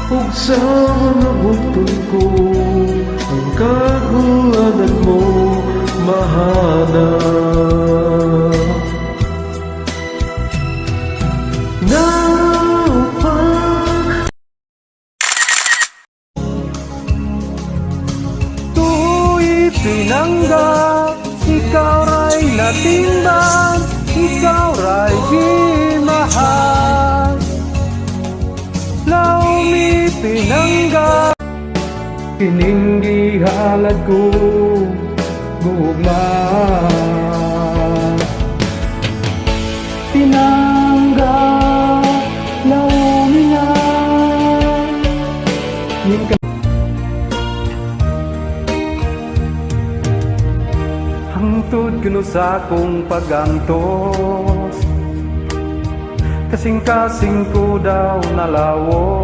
ug sa mga button ko ang kagulanan mo mahanap. Tu'y pinanggap, ikaw ray natimbang, ikaw ray ginmahal. Laumi pinanggap, kining gihalad ko gugma. Pinanggap, laumi na hangtod kuno sa akong pagantos, kasing-kasing ko daw nalawo.